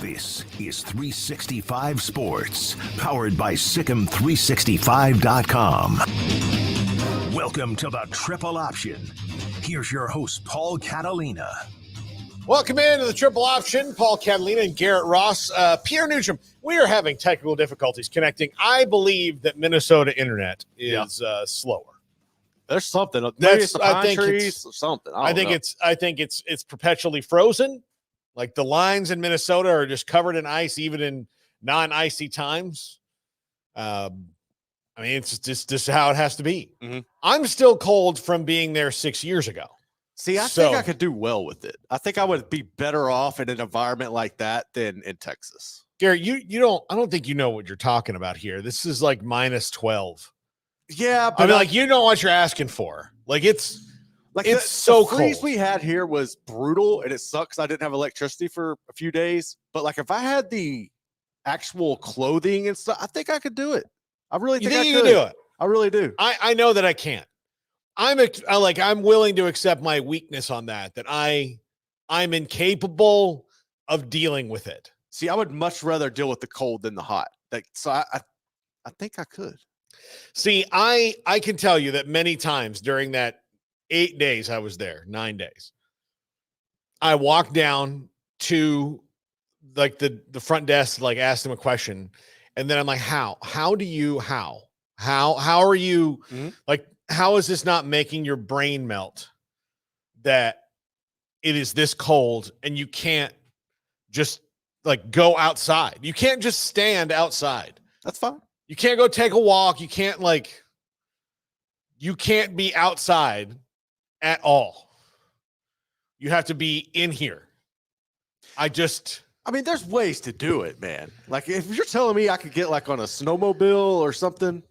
This is 365 Sports, powered by Sikkim365.com. Welcome to the Triple Option. Here's your host, Paul Catalina. Welcome into the Triple Option. Paul Catalina and Garrett Ross. Pierre Nugent, we are having technical difficulties connecting. I believe that Minnesota internet is slower. There's something. Maybe That's, it's the I pine think trees or something. I think it's perpetually frozen. Like the lines in Minnesota are just covered in ice, even in non-icy times. I mean, it's just how it has to be. Mm-hmm. I'm still cold from being there 6 years ago. See, I think I could do well with it. I think I would be better off in an environment like that than in Texas. Garrett, I don't think you know what you're talking about here. This is like minus 12. Yeah, but I mean, like, you know what you're asking for. Like, it's so the freeze cold. we had here was brutal, and it sucks I didn't have electricity for a few days. But like, if I had the actual clothing and stuff, I think I could do it. I really think you can do it. I really do. I know that I can't. I'm willing to accept my weakness on that I'm incapable of dealing with it. See, I would much rather deal with the cold than the hot. So I think I could. See, I can tell you that many times during that 8 days I was there, 9 days, I walked down to like the front desk, like asked them a question. And then I'm like, how are you Mm-hmm. like, how is this not making your brain melt that it is this cold and you can't just like go outside? You can't just stand outside. That's fine. You can't go take a walk. You can't be outside at all. You have to be in here. I mean, there's ways to do it, man. Like, if you're telling me I could get like on a snowmobile or something,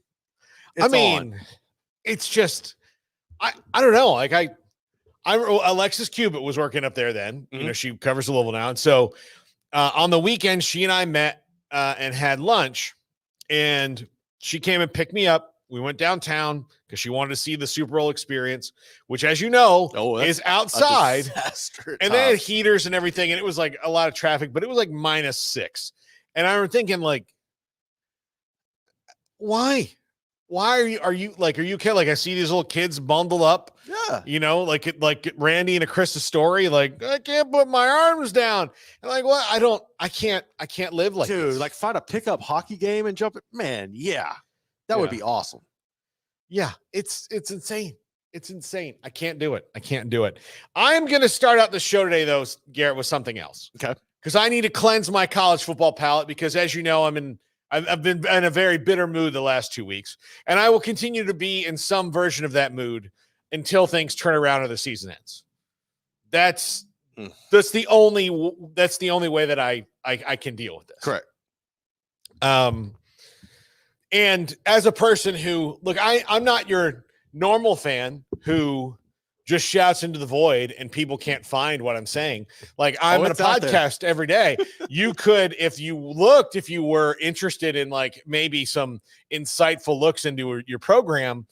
it's just, I don't know. Like Alexis Cubitt was working up there then. Mm-hmm. You know, she covers Louisville now. And so on the weekend, she and I met and had lunch, and she came and picked me up. We went downtown because she wanted to see the Super Bowl experience, which, as you know, is outside. And they had heaters and everything, and it was like a lot of traffic, but it was like -6. And I remember thinking, like, why? Why are you okay? Like, I see these little kids bundled up. Yeah. You know, like Randy and a Chris's story. Like, I can't put my arms down. And like, what? I can't live like Dude, this. like, find a pickup hockey game and jump it. Man, yeah. That would be awesome. Yeah, it's insane. It's insane. I can't do it. I'm going to start out the show today, though, Garrett, with something else. Okay. Because I need to cleanse my college football palate because, as you know, I've been in a very bitter mood the last 2 weeks, and I will continue to be in some version of that mood until things turn around or the season ends. That's the only way that I can deal with this. Correct. And as a person who, look, I'm not your normal fan who just shouts into the void and people can't find what I'm saying. Like, I'm in a podcast every day. You could, if you were interested in like maybe some insightful looks into your program,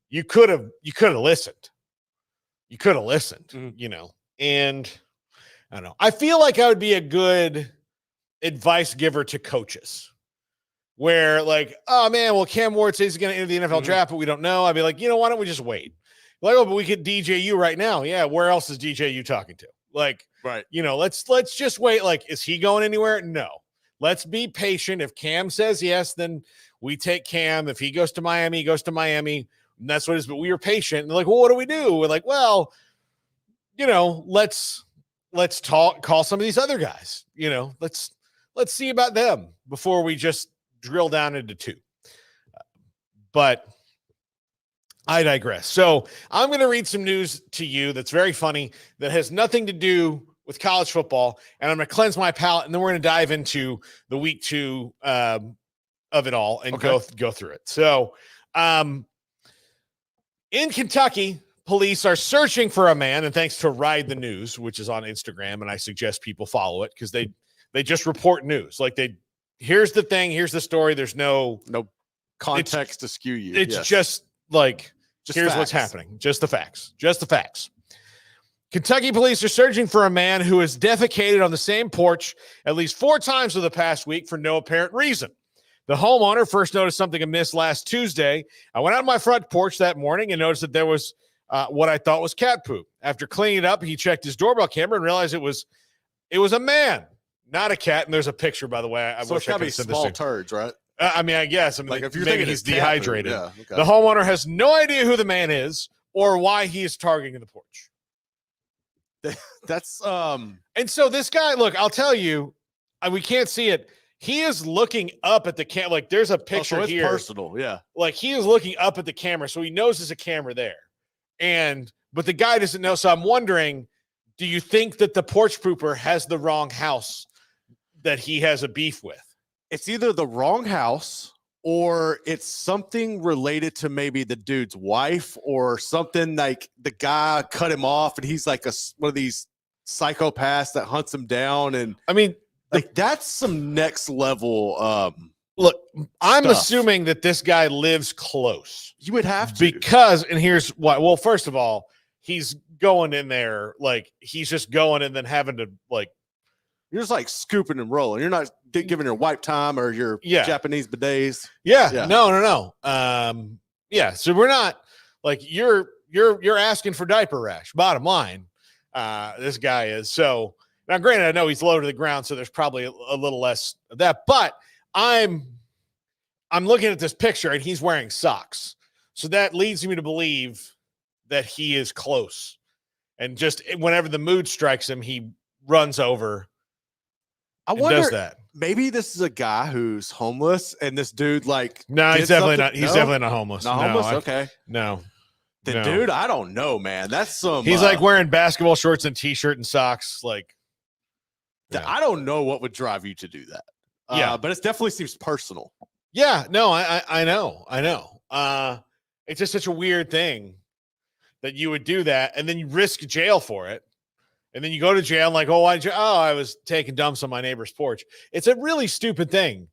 you could have listened. You know, and I don't know. I feel like I would be a good advice giver to coaches. Where like, oh man, well, Cam Ward says he's going to enter the NFL draft, but we don't know. I'd be like, why don't we just wait? Like, oh, but we could DJ you right now. Yeah, where else is DJ you talking to? Like, right. Let's just wait. Like, is he going anywhere? No. Let's be patient. If Cam says yes, then we take Cam. If he goes to Miami, he goes to Miami. And that's what it is. But we were patient. And they're like, well, what do we do? We're like, well, let's call some of these other guys. Let's see about them before we just drill down into two. But I digress. So I'm going to read some news to you that's very funny that has nothing to do with college football, and I'm going to cleanse my palate, and then we're going to dive into the week 2 of it all and go through it. So in Kentucky, police are searching for a man, and thanks to Ride the News, which is on Instagram, and I suggest people follow it because they just report news. Like here's the thing, here's the story. There's no context to skew you. It's just like, here's facts. what's happening. Just the facts. Kentucky police are searching for a man who has defecated on the same porch at least 4 times over the past week for no apparent reason. The homeowner first noticed something amiss last Tuesday. I went out on my front porch that morning and noticed that there was what I thought was cat poop. After cleaning it up, he checked his doorbell camera and realized it was a man, not a cat. And there's a picture, by the way. So it's got to be small turds, right? I guess. Like if you're maybe thinking he's dehydrated. Yeah, okay. The homeowner has no idea who the man is or why he is targeting the porch. That's And so this guy, look, I'll tell you, we can't see it. He is looking up at the camera. Like there's a picture it's here. Personal, yeah. Like he is looking up at the camera, so he knows there's a camera there. But the guy doesn't know. So I'm wondering, do you think that the porch pooper has the wrong house that he has a beef with? It's either the wrong house or it's something related to maybe the dude's wife or something like the guy cut him off and he's like one of these psychopaths that hunts him down. And I mean, like that's some next level. Look, I'm stuff. assuming that this guy lives close. You would have to. Because, and here's why. Well, first of all, he's going in there, like he's just going and then having to like. You're just like scooping and rolling. You're not giving your wipe time or your Japanese bidets. Yeah. No. Yeah. So we're not like you're asking for diaper rash. Bottom line, this guy is. So now, granted, I know he's low to the ground, so there's probably a little less of that. But I'm looking at this picture and he's wearing socks, so that leads me to believe that he is close. And just whenever the mood strikes him, he runs over. I wonder, does that. Maybe this is a guy who's homeless and this dude like no, he's definitely not. He's definitely not homeless. Not homeless. Okay. No. Dude, I don't know, man. That's some. He's like wearing basketball shorts and t-shirt and socks. Like, I don't know what would drive you to do that. But it definitely seems personal. Yeah. No, I know. It's just such a weird thing that you would do that and then you risk jail for it. And then you go to jail and like, I was taking dumps on my neighbor's porch. It's a really stupid thing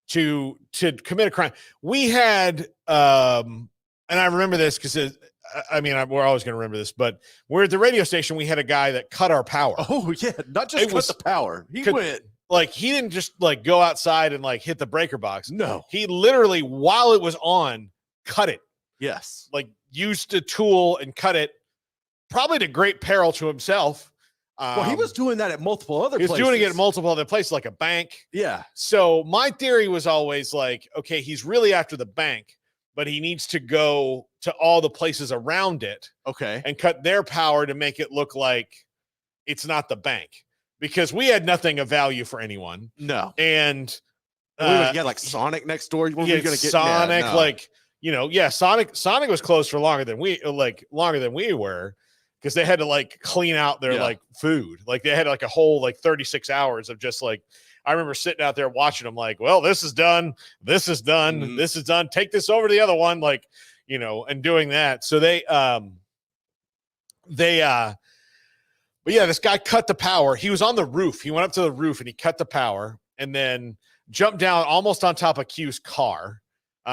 to commit a crime. We had, and I remember this because we're always going to remember this, but we're at the radio station. We had a guy that cut our power. Oh yeah. Not just cut the power. He didn't just like go outside and like hit the breaker box. No, he literally, while it was on, cut it. Yes. Like used a tool and cut it, probably to great peril to himself. Well, he was doing that at multiple other places. He was doing it at multiple other places, like a bank. Yeah. So my theory was always like, okay, he's really after the bank, but he needs to go to all the places around it. Okay. And cut their power to make it look like it's not the bank. Because we had nothing of value for anyone. No. And we had like Sonic next door. What were we gonna get? Sonic, Sonic was closed for longer than we were. Because they had to like clean out their like food. Like they had like a whole like 36 hours of just like, I remember sitting out there watching them like, well, this is done. This is done. Mm-hmm. This is done. Take this over to the other one. Like, and doing that. So but yeah, this guy cut the power. He was on the roof. He went up to the roof and he cut the power and then jumped down almost on top of Q's car. He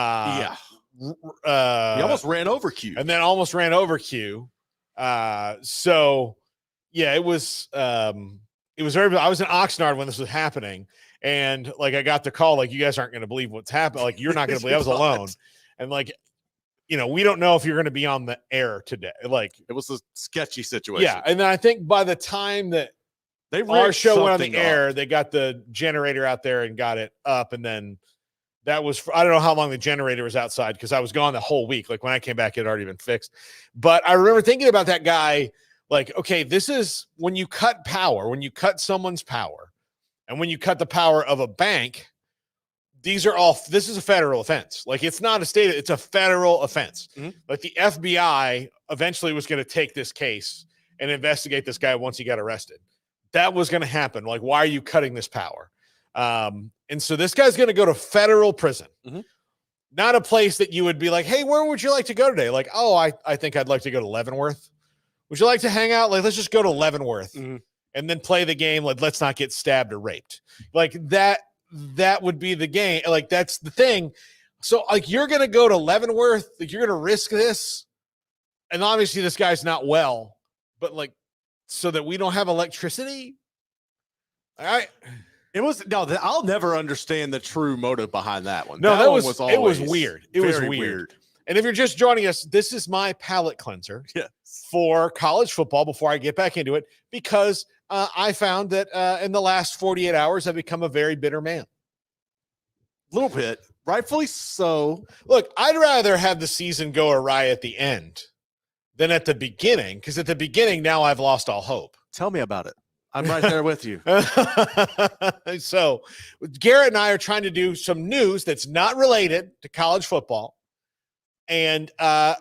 almost ran over Q. And then almost ran over Q. So yeah, it was I was in Oxnard when this was happening. And like, I got the call, like, you guys aren't going to believe what's happened. Like, you're not going to believe I was alone. And like, we don't know if you're going to be on the air today. Like, it was a sketchy situation. Yeah. And then I think by the time that our show went on the air, they got the generator out there and got it up. And then that was, I don't know how long the generator was outside because I was gone the whole week. Like when I came back, it had already been fixed. But I remember thinking about that guy, like, okay, this is when you cut power, when you cut someone's power, and when you cut the power of a bank, this is a federal offense. Like, it's not a state, it's a federal offense. Mm-hmm. Like the FBI eventually was going to take this case and investigate this guy once he got arrested. That was going to happen. Like, why are you cutting this power? And so this guy's going to go to federal prison, not a place that you would be like, hey, where would you like to go today? Like, oh, I think I'd like to go to Leavenworth. Would you like to hang out? Like, let's just go to Leavenworth and then play the game. Like, let's not get stabbed or raped. Like that would be the game. Like, that's the thing. So like, you're going to go to Leavenworth, like you're going to risk this. And obviously this guy's not well, but like, so that we don't have electricity. All right. I'll never understand the true motive behind that one. No, it was weird. It was weird. And if you're just joining us, this is my palate cleanser for college football before I get back into it, because I found that in the last 48 hours, I've become a very bitter man. A little bit. Rightfully so. Look, I'd rather have the season go awry at the end than at the beginning, because at the beginning, now I've lost all hope. Tell me about it. I'm right there with you. So Garrett and I are trying to do some news that's not related to college football, and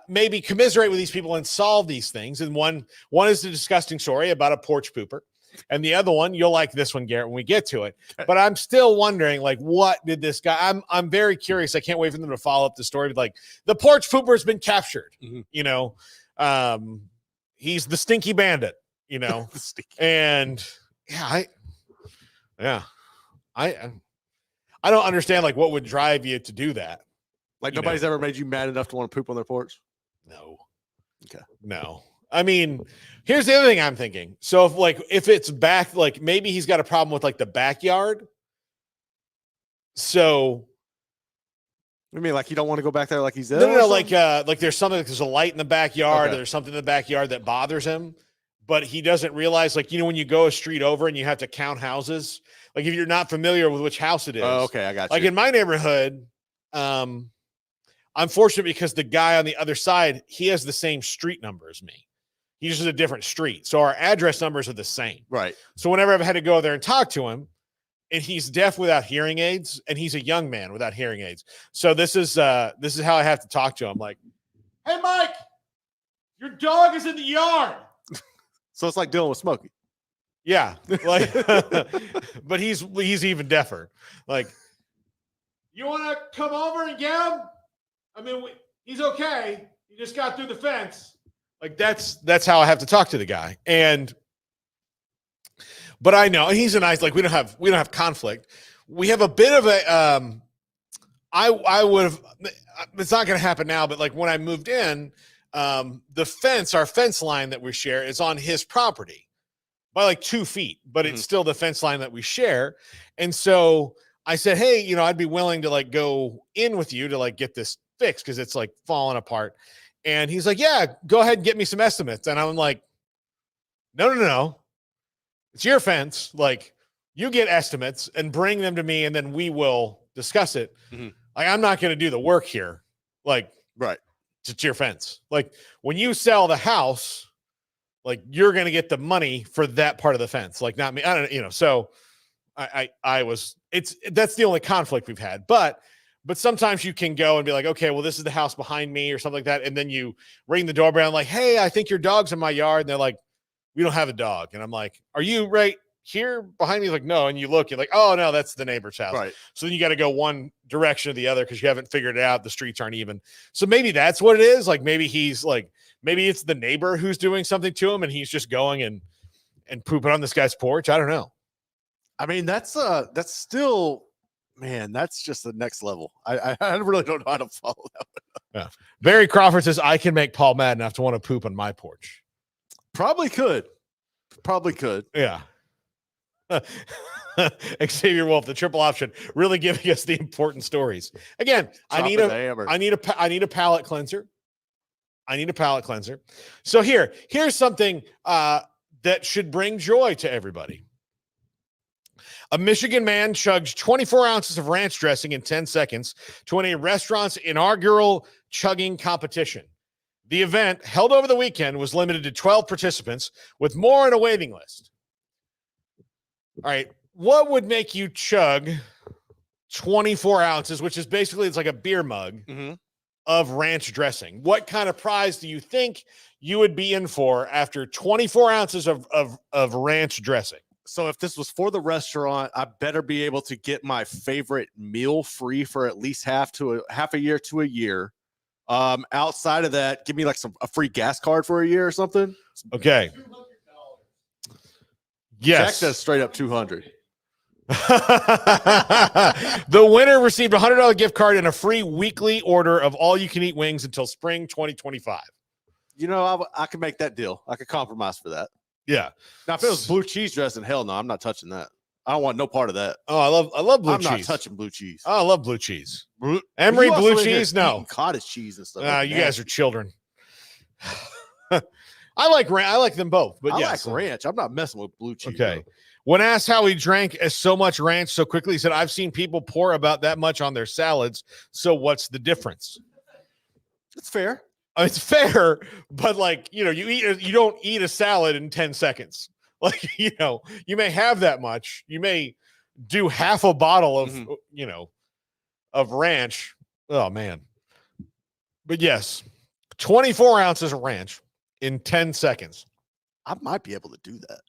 maybe commiserate with these people and solve these things. And one is the disgusting story about a porch pooper. And the other one, you'll like this one, Garrett, when we get to it. But I'm still wondering, like, what did this guy? I'm very curious. I can't wait for them to follow up the story. But like, the porch pooper has been captured. You know, he's the stinky bandit. You know, and I don't understand, like, what would drive you to do that. Like, nobody's ever made you mad enough to want to poop on their porch? No. Okay. No. I mean, here's the other thing I'm thinking. So if it's back, like maybe he's got a problem with like the backyard. So you mean like you don't want to go back there like he's ill? No, like there's a light in the backyard, okay. Or there's something in the backyard that bothers him, but he doesn't realize, like, when you go a street over and you have to count houses, like if you're not familiar with which house it is. Oh, okay, I got you. Like in my neighborhood, I'm fortunate because the guy on the other side, he has the same street number as me. He's just a different street. So our address numbers are the same. Right. So whenever I've had to go there and talk to him, and he's deaf without hearing aids, and he's a young man without hearing aids. So this is how I have to talk to him. Like, hey, Mike, your dog is in the yard. So it's like dealing with Smokey. Yeah. Like, but he's even deafer. Like, you want to come over and get him? I mean, he's okay. He just got through the fence. Like, that's how I have to talk to the guy. But I know he's a nice, like, we don't have conflict. We have a bit of a, I would have, it's not going to happen now, but like when I moved in, our fence line that we share is on his property by like 2 feet, but it's still the fence line that we share. And so I said, hey, I'd be willing to like go in with you to like get this fixed, 'cause it's like falling apart. And he's like, yeah, go ahead and get me some estimates. And I'm like, no. It's your fence. Like, you get estimates and bring them to me, and then we will discuss it. Like, I'm not going to do the work here. Like, right. It's your fence. Like, when you sell the house, like, you're going to get the money for that part of the fence. Like, not me. I don't, so that's the only conflict we've had. But sometimes you can go and be like, okay, well, this is the house behind me or something like that. And then you ring the doorbell, like, hey, I think your dog's in my yard. And they're like, we don't have a dog. And I'm like, are you right here behind me? Like, no. And you look, you're like, oh no, that's the neighbor's house. Right. So then you got to go one direction or the other, 'cause you haven't figured it out. The streets aren't even. So maybe that's what it is. Like, maybe maybe it's the neighbor who's doing something to him, and he's just going and pooping on this guy's porch. I don't know. I mean, that's still, man, that's just the next level. I really don't know how to follow that one. Yeah. Barry Crawford says, I can make Paul mad enough to want to poop on my porch. Probably could. Yeah. Xavier Wolf, the triple option, really giving us the important stories. Again, I need a palate cleanser. I need a palate cleanser. So here's something that should bring joy to everybody. A Michigan man chugged 24 ounces of ranch dressing in 10 seconds to win a restaurant's inaugural chugging competition. The event, held over the weekend, was limited to 12 participants, with more on a waiting list. All right, what would make you chug 24 ounces, which is basically, it's like a beer mug, of ranch dressing? What kind of prize do you think you would be in for after 24 ounces of ranch dressing? So if this was for the restaurant, I better be able to get my favorite meal free for at least half a year to a year. Outside of that, give me like a free gas card for a year or something. Okay. Yes. Jack says straight up 200. The winner received a $100 gift card and a free weekly order of all-you-can-eat wings until spring 2025. You know, I could make that deal. I could compromise for that. Yeah. Now, if it was blue cheese dressing, hell no, I'm not touching that. I don't want no part of that. Oh, I love blue cheese. I'm not touching blue chease. Oh, I love blue cheese. Emery blue cheese? No. Cottage cheese and stuff. You guys are children. I like them both, but I yes. like ranch. I'm not messing with blue cheese. Okay. Though. When asked how he drank so much ranch so quickly, he said, "I've seen people pour about that much on their salads. So what's the difference?" It's fair. It's fair, but you don't eat a salad in 10 seconds. You may have that much. You may do half a bottle of, of ranch. Oh man. But yes, 24 ounces of ranch in 10 seconds. I might be able to do that.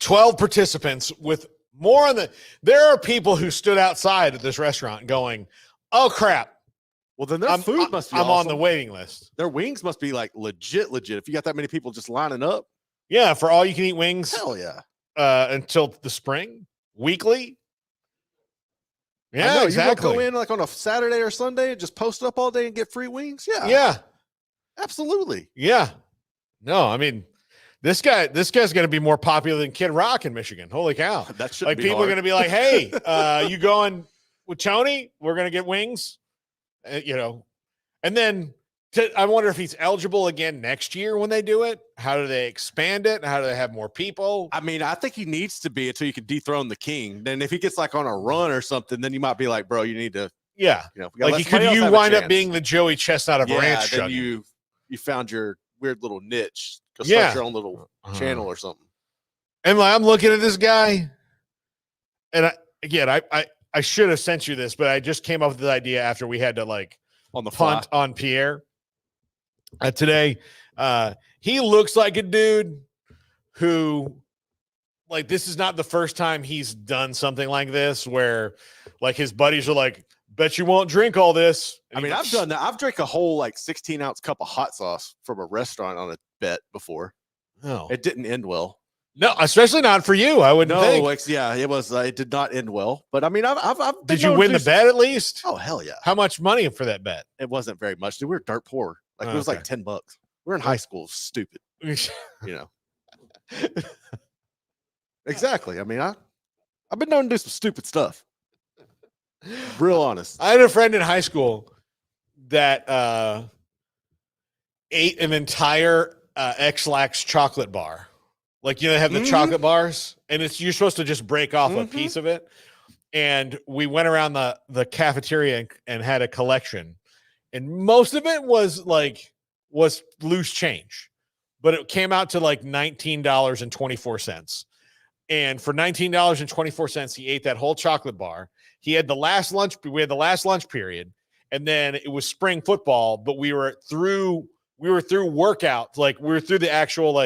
12 participants with more on there are people who stood outside at this restaurant going, "Oh crap." Well, then their food must be I'm awesome. on the waiting list. Their wings must be like legit. If you got that many people just lining up. Yeah, for all you can eat wings. Hell yeah. Until the spring, weekly. Yeah, exactly. You go in like on a Saturday or Sunday and just post up all day and get free wings. Yeah. Yeah. Absolutely. Yeah. No, I mean, this guy's going to be more popular than Kid Rock in Michigan. Holy cow. That should be people hard. Are going to be like, "Hey, you going with Tony? We're going to get wings." And then I wonder if he's eligible again next year when they do it. How do they expand it? How do they have more people? I mean, I think he needs to be until you can dethrone the king. Then if he gets like on a run or something, then you might be like, "Bro, you need to." Yeah. You wind up being the Joey Chestnut of ranch then chugging. You found your weird little niche. Go start your own little channel or something. And I'm looking at this guy, and I should have sent you this, but I just came up with the idea after we had to on the punt on Pierre today. He looks like a dude who, this is not the first time he's done something like this where his buddies are like, "Bet you won't drink all this." And I've done that. I've drank a whole 16-ounce cup of hot sauce from a restaurant on a bet before. Oh, it didn't end well. No, especially not for you. I wouldn't think. It was. It did not end well. But I've did you win the bet at least? Oh hell yeah! How much money for that bet? It wasn't very much. Dude, we were dirt poor. It was like $10. We were in high school. Stupid. Exactly. I've been known to do some stupid stuff. Real honest. I had a friend in high school that ate an entire X-Lax chocolate bar. They have the chocolate bars, and you're supposed to just break off a piece of it. And we went around the cafeteria and had a collection, and most of it was loose change, but it came out to $19.24. And for $19.24, he ate that whole chocolate bar. He had the last lunch. We had the last lunch period, and then it was spring football. But we were through workouts. We were through the actual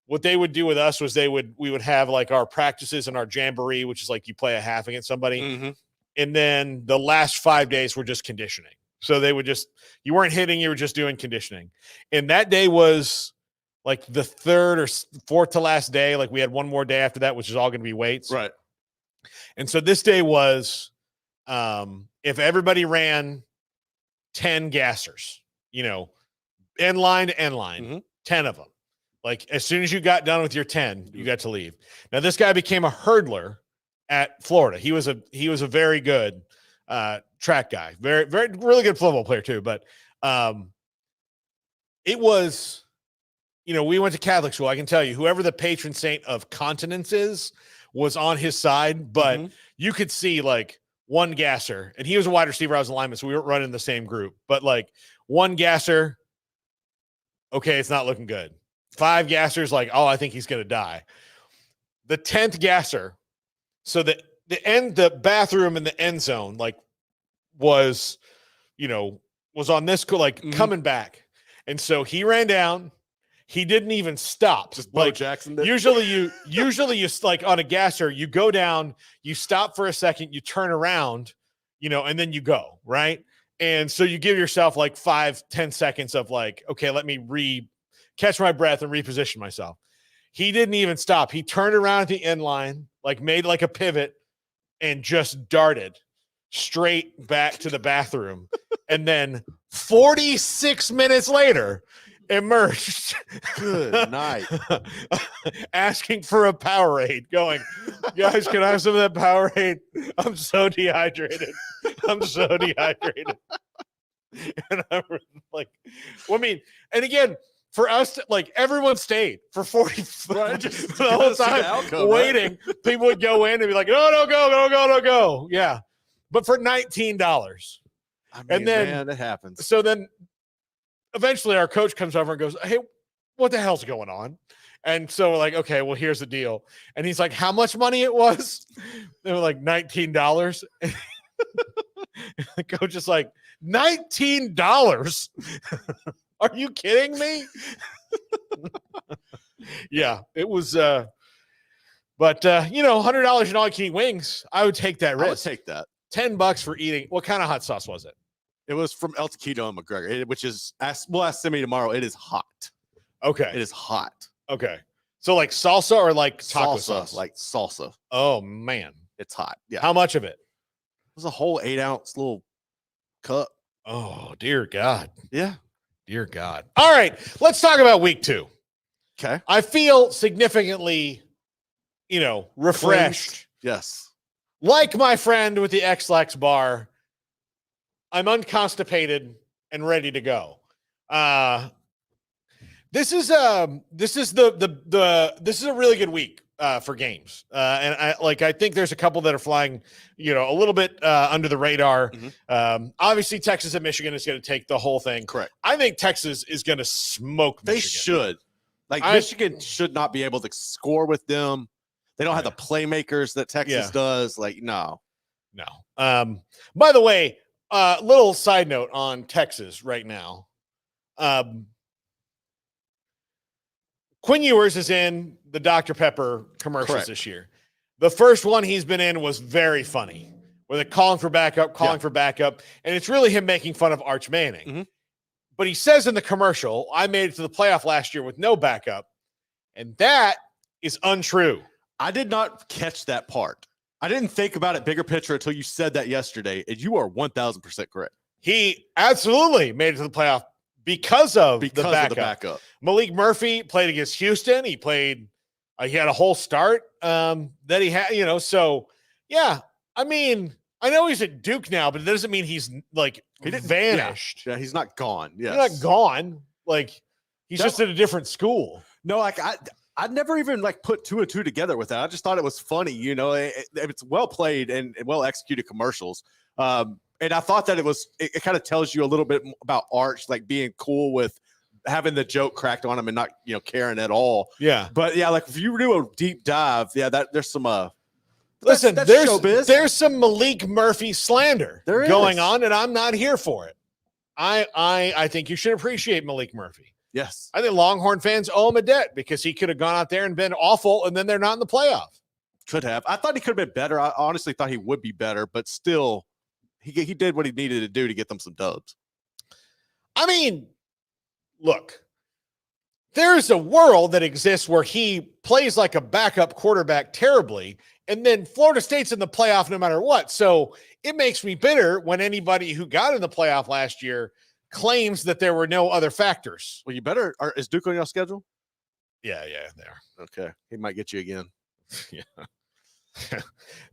what they would do with us was we would have our practices and our jamboree, which is you play a half against somebody, and then the last 5 days were just conditioning. So they would you weren't hitting, you were just doing conditioning. And that day was the third or fourth to last day. We had one more day after that, which is all going to be weights, right? And so this day was, if everybody ran 10 gassers, end line to end line, 10 of them. Like as soon as you got done with your 10, you got to leave. Now this guy became a hurdler at Florida. He was a very good track guy, very really good football player too. But it was, we went to Catholic school. I can tell you, whoever the patron saint of continence is was on his side. But you could see like one gasser, and he was a wide receiver. I was a lineman, so we weren't running the same group. But like one gasser, okay, it's not looking good. 5 gassers, like, oh, I think he's going to die. The 10th gasser, so the bathroom in the end zone, like, was on this, coming back. And so he ran down. He didn't even stop. Just Bo Jackson did. Usually you like on a gasser, you go down, you stop for a second, you turn around, and then you go, right? And so you give yourself like 5-10 seconds of like, okay, let me catch my breath and reposition myself. He didn't even stop. He turned around at the end line, like made like a pivot and just darted straight back to the bathroom. And then 46 minutes later emerged. Good night. Asking for a Powerade, going, guys, can I have some of that Powerade? I'm so dehydrated. And I'm like, and again, for us, like everyone stayed for 40 just the whole time outcome, waiting. Right? People would go in and be like, no, go. Yeah. But for $19. And then, man, that happens. So then eventually our coach comes over and goes, hey, what the hell's going on? And so we're like, okay, well, here's the deal. And he's like, how much money it was? They were like $19. And the coach is like, $19? Are you kidding me? Yeah, it was. But $100 and all you can eat wings. I would take that risk. I would take that. $10 for eating. What kind of hot sauce was it? It was from El Taquito and McGregor, which is, we'll ask Simi tomorrow. It is hot. Okay. It is hot. Okay. So like salsa or like taco salsa, sauce? like salsa. Oh, man. It's hot. Yeah. How much of it? It was a whole 8-ounce little cup. Oh, dear God. Yeah. Dear God. All right. Let's talk about week 2. Okay. I feel significantly, refreshed. Cleansed. Yes. Like my friend with the X-Lax bar, I'm unconstipated and ready to go. This is a really good week for games. And I think there's a couple that are flying, a little bit under the radar. Obviously Texas and Michigan is going to take the whole thing. Correct. I think Texas is going to smoke Michigan. They should. Michigan should not be able to score with them. They don't have the playmakers that Texas does. No. By the way, little side note on Texas right now. Quinn Ewers is in the Dr. Pepper commercials this year. The first one he's been in was very funny, where they're calling for backup, and it's really him making fun of Arch Manning. But he says in the commercial, I made it to the playoff last year with no backup, and that is untrue. I did not catch that part. I didn't think about it bigger picture until you said that yesterday, and you are 1,000% correct. He absolutely made it to the playoff because of the backup. Malik Murphy played against Houston. He played, he had a whole start that he had, so yeah. I mean, I know he's at Duke now, but it doesn't mean he's vanished. Yeah, he's not gone. Yes. He's not gone. He's just at a different school. No, I never even put 2 and 2 together with that. I just thought it was funny. It's well played and well executed commercials. And I thought that it kind of tells you a little bit about Arch, being cool with having the joke cracked on him and not, caring at all. Yeah. But yeah, if you do a deep dive, there's some, listen, that's there's some Malik Murphy slander going on, and I'm not here for it. I think you should appreciate Malik Murphy. Yes. I think Longhorn fans owe him a debt because he could have gone out there and been awful, and then they're not in the playoff. Could have. I thought he could have been better. I honestly thought he would be better, but still, he did what he needed to do to get them some dubs. I mean, look, there's a world that exists where he plays like a backup quarterback terribly, and then Florida State's in the playoff no matter what. So it makes me bitter when anybody who got in the playoff last year claims that there were no other factors. Well, is Duke on your schedule? Yeah, they are. Okay. He might get you again. Yeah.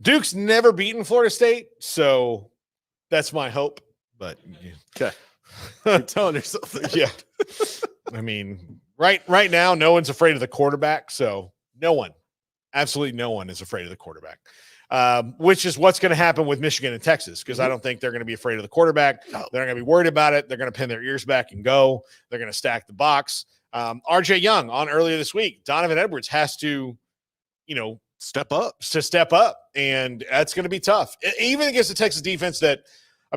Duke's never beaten Florida State, so that's my hope. But okay. You're telling yourself that. Yeah. I mean, right now, no one's afraid of the quarterback. So no one, absolutely no one is afraid of the quarterback, which is what's going to happen with Michigan and Texas, because I don't think they're going to be afraid of the quarterback. No. They're not going to be worried about it. They're going to pin their ears back and go. They're going to stack the box. RJ Young on earlier this week, Donovan Edwards has to, step up. And that's going to be tough. Even against the Texas defense that,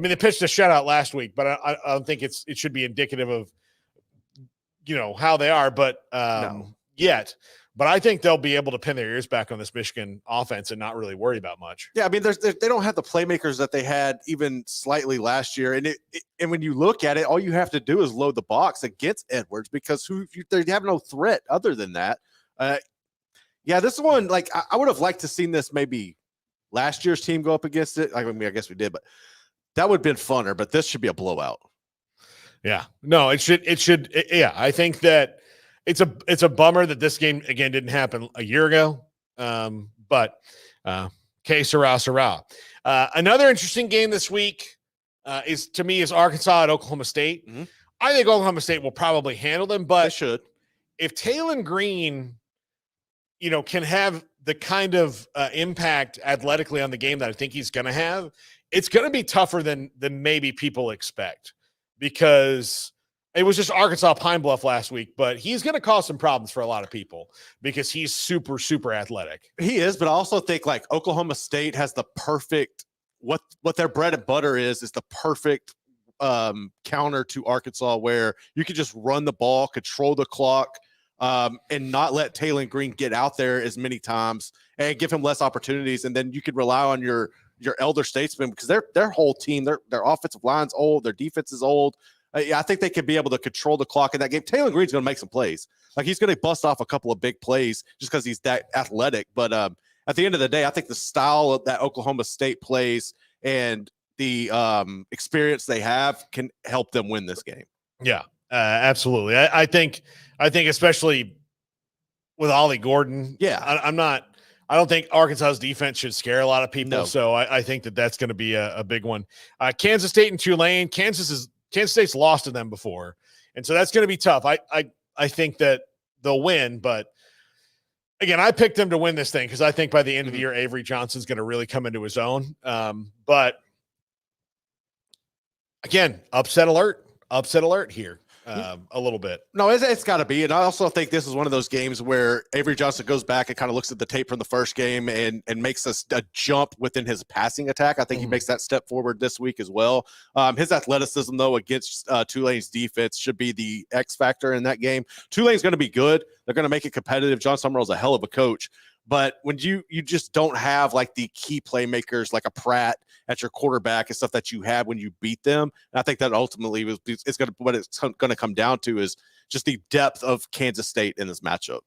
they pitched a shutout last week, but I don't think it should be indicative of, how they are, but yet. But I think they'll be able to pin their ears back on this Michigan offense and not really worry about much. Yeah, they don't have the playmakers that they had even slightly last year. And and when you look at it, all you have to do is load the box against Edwards, because they have no threat other than that. This one, I would have liked to seen this maybe last year's team go up against it. I guess we did, but that would have been funner. But this should be a blowout. Yeah, no, it should. Yeah, I think that it's a bummer that this game again didn't happen a year ago. But que sera. Another interesting game this week is Arkansas at Oklahoma State. Mm-hmm. I think Oklahoma State will probably handle them, but they should. If Talon Green, can have the kind of impact athletically on the game that I think he's going to have, it's going to be tougher than maybe people expect, because it was just Arkansas Pine Bluff last week, but he's going to cause some problems for a lot of people because he's super, super athletic. He is, but I also think Oklahoma State has the perfect, what their bread and butter is the perfect counter to Arkansas, where you can just run the ball, control the clock, and not let Talon Green get out there as many times and give him less opportunities. And then you could rely on your elder statesmen, because their whole team, their offensive line's old, their defense is old. I think they could be able to control the clock in that game. Talon Green's going to make some plays. He's going to bust off a couple of big plays just because he's that athletic. But at the end of the day, I think the style of that Oklahoma State plays and the experience they have can help them win this game. Yeah, absolutely. I think especially with Ollie Gordon. Yeah, I don't think Arkansas's defense should scare a lot of people. No. So I think that's going to be a big one. Kansas State and Tulane. Kansas State's lost to them before, and so that's going to be tough. I think that they'll win, but again, I picked them to win this thing because I think by the end of the year, Avery Johnson's going to really come into his own. But again, upset alert here. A little bit. No, it's got to be. And I also think this is one of those games where Avery Johnson goes back and kind of looks at the tape from the first game and makes a jump within his passing attack. I think he makes that step forward this week as well. His athleticism, though, against Tulane's defense should be the X factor in that game. Tulane's going to be good. They're going to make it competitive. John Summerall's a hell of a coach. But when you just don't have the key playmakers like a Pratt at your quarterback and stuff that you had when you beat them, and I think that ultimately it's going to come down to is just the depth of Kansas State in this matchup.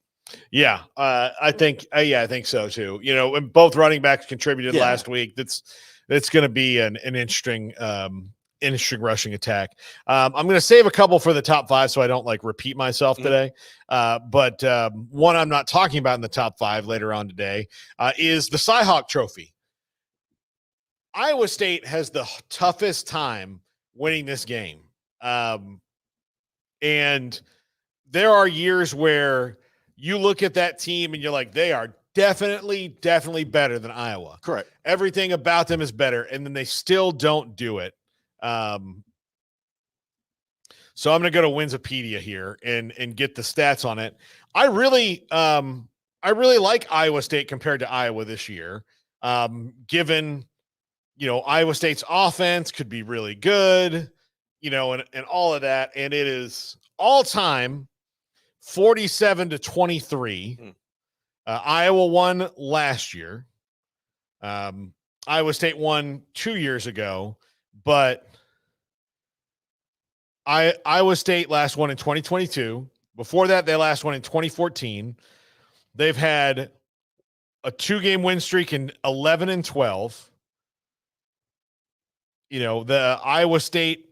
Yeah, I think so too. And both running backs contributed last week. That's going to be an interesting rushing attack. I'm going to save a couple for the top five so I don't repeat myself today. But one I'm not talking about in the top five later on today is the Cy-Hawk Trophy. Iowa State has the toughest time winning this game. And there are years where you look at that team and you're like, they are definitely better than Iowa. Correct. Everything about them is better, and then they still don't do it. So I'm going to go to Winsipedia here and get the stats on it. I really like Iowa State compared to Iowa this year. Given, Iowa State's offense could be really good, and all of that. And it is all time 47-23. Iowa won last year. Iowa State won 2 years ago, but Iowa State last won in 2022. Before that, they last won in 2014. They've had a 2-game win streak in 11-12. The Iowa State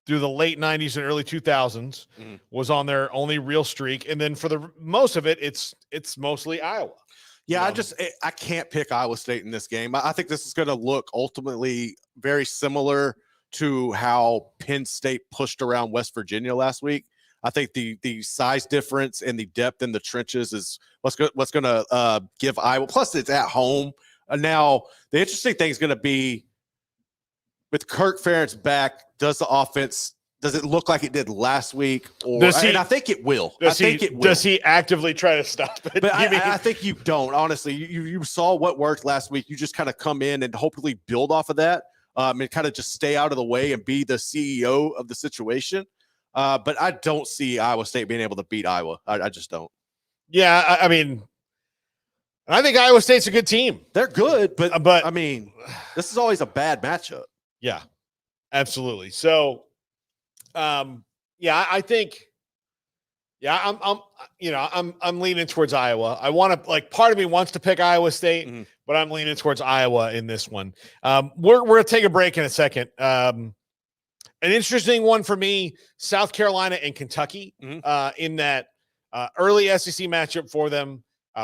through the late 90s and early 2000s was on their only real streak. And then for the most of it, it's mostly Iowa. Yeah, I can't pick Iowa State in this game. I think this is going to look ultimately very similar to how Penn State pushed around West Virginia last week. I think the size difference and the depth in the trenches is what's going to give Iowa. Plus, it's at home. Now, the interesting thing is going to be with Kirk Ferentz back, does it look like it did last week? And I think it will. Does he actively try to stop it? But I think you don't, honestly. You saw what worked last week. You just kind of come in and hopefully build off of that and kind of just stay out of the way and be the CEO of the situation. But I don't see Iowa State being able to beat Iowa. I just don't. Yeah, I mean, I think Iowa State's a good team. They're good, but I mean, this is always a bad matchup. Yeah, absolutely. So, I think, I'm leaning towards Iowa. I want to, part of me wants to pick Iowa State, but I'm leaning towards Iowa in this one. We're going to take a break in a second. An interesting one for me, South Carolina and Kentucky, in that early SEC matchup for them.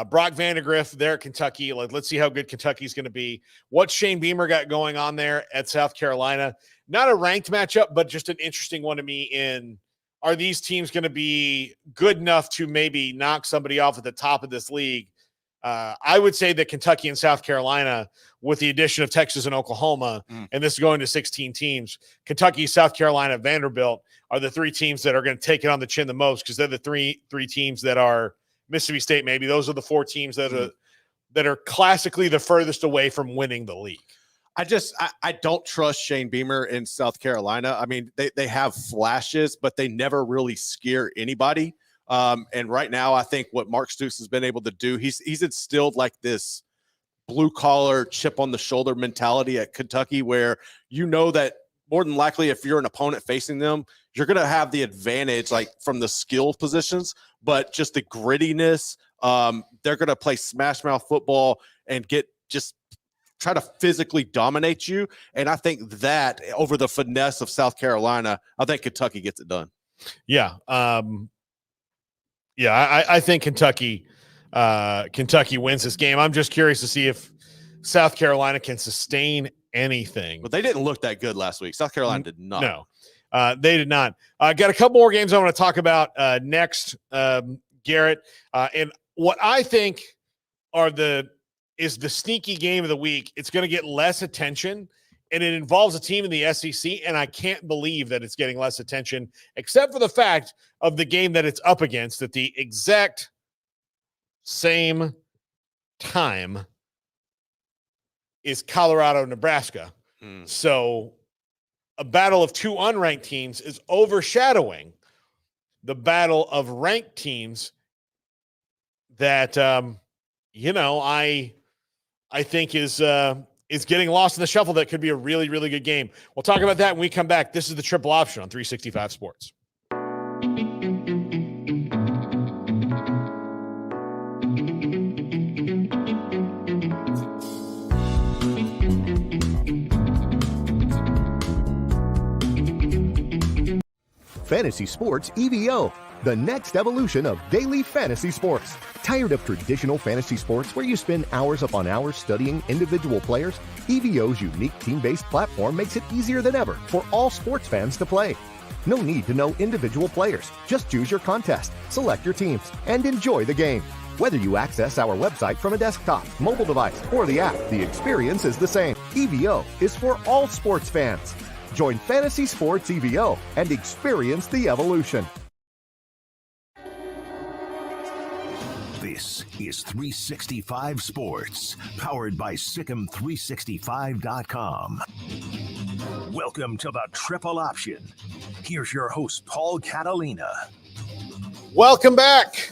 Brock Vandegrift there at Kentucky. Let's see how good Kentucky's going to be. What Shane Beamer got going on there at South Carolina. Not a ranked matchup, but just an interesting one to me are these teams going to be good enough to maybe knock somebody off at the top of this league? I would say that Kentucky and South Carolina, with the addition of Texas and Oklahoma, and this is going to 16 teams, Kentucky, South Carolina, Vanderbilt are the three teams that are going to take it on the chin the most, because they're the three teams that are Mississippi State. Maybe those are the four teams that are classically the furthest away from winning the league. I don't trust Shane Beamer in South Carolina. I mean, they have flashes, but they never really scare anybody. And right now, I think what Mark Stoops has been able to do, he's instilled this blue collar chip on the shoulder mentality at Kentucky, where that more than likely, if you're an opponent facing them, you're going to have the advantage from the skill positions, but just the grittiness. They're going to play smash mouth football and try to physically dominate you. And I think that over the finesse of South Carolina, I think Kentucky gets it done. Yeah. I think Kentucky wins this game. I'm just curious to see if South Carolina can sustain anything. But they didn't look that good last week. South Carolina did not. No, they did not. Got a couple more games I want to talk about next, Garrett. And what I think is the sneaky game of the week. It's going to get less attention, and it involves a team in the SEC, and I can't believe that it's getting less attention, except for the fact of the game that it's up against at the exact same time is Colorado, Nebraska. So a battle of two unranked teams is overshadowing the battle of ranked teams that, I think is getting lost in the shuffle. That could be a really, really good game. We'll talk about that when we come back. This is the Triple Option on 365 Sports. Fantasy Sports EVO, the next evolution of daily fantasy sports. Tired of traditional fantasy sports where you spend hours upon hours studying individual players? EVO's unique team-based platform makes it easier than ever for all sports fans to play. No need to know individual players. Just choose your contest, select your teams, and enjoy the game. Whether you access our website from a desktop, mobile device, or the app, the experience is the same. EVO is for all sports fans. Join Fantasy Sports EVO and experience the evolution. This is 365 Sports, powered by Sikkim365.com. Welcome to the Triple Option. Here's your host, Paul Catalina. Welcome back,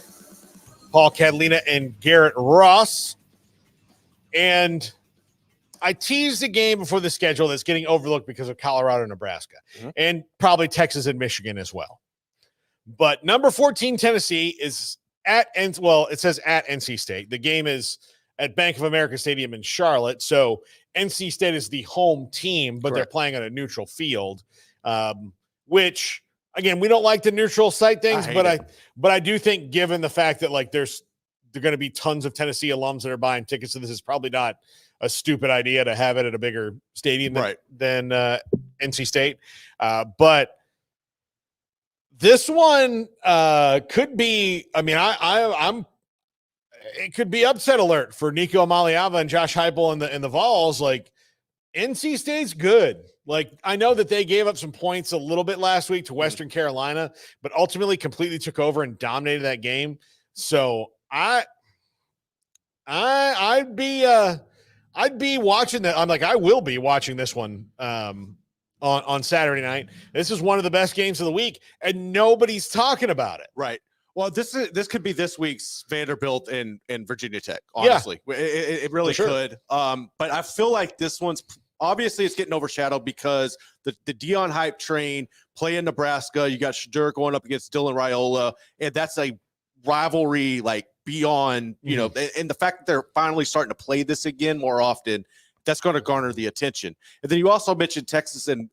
Paul Catalina and Garrett Ross. And I teased a game before the schedule that's getting overlooked because of Colorado, Nebraska, and probably Texas and Michigan as well. But number 14, Tennessee is it says at NC State. The game is at Bank of America Stadium in Charlotte. So NC State is the home team, but They're playing on a neutral field. which again, we don't like the neutral site things, but I do think given the fact that like there are going to be tons of Tennessee alums that are buying tickets, so this is probably not a stupid idea to have it at a bigger stadium than NC State. But this one could be, I mean, I'm it could be upset alert for Nico Amaliava and Josh Heupel in the Vols. Like, NC State's good. Like, I know that they gave up some points a little bit last week to Western Carolina, but ultimately completely took over and dominated that game. So I'd be watching that. I'm like, I will be watching this one on Saturday night. This is one of the best games of the week, and nobody's talking about it. Right. Well, this could be this week's Vanderbilt and Virginia Tech. Honestly, it really could. But I feel like this one's obviously it's getting overshadowed because the Deion hype train play in Nebraska. You got Shadur going up against Dylan Raiola, and that's a rivalry like beyond, you know, and the fact that they're finally starting to play this again more often, that's going to garner the attention. And then you also mentioned Texas and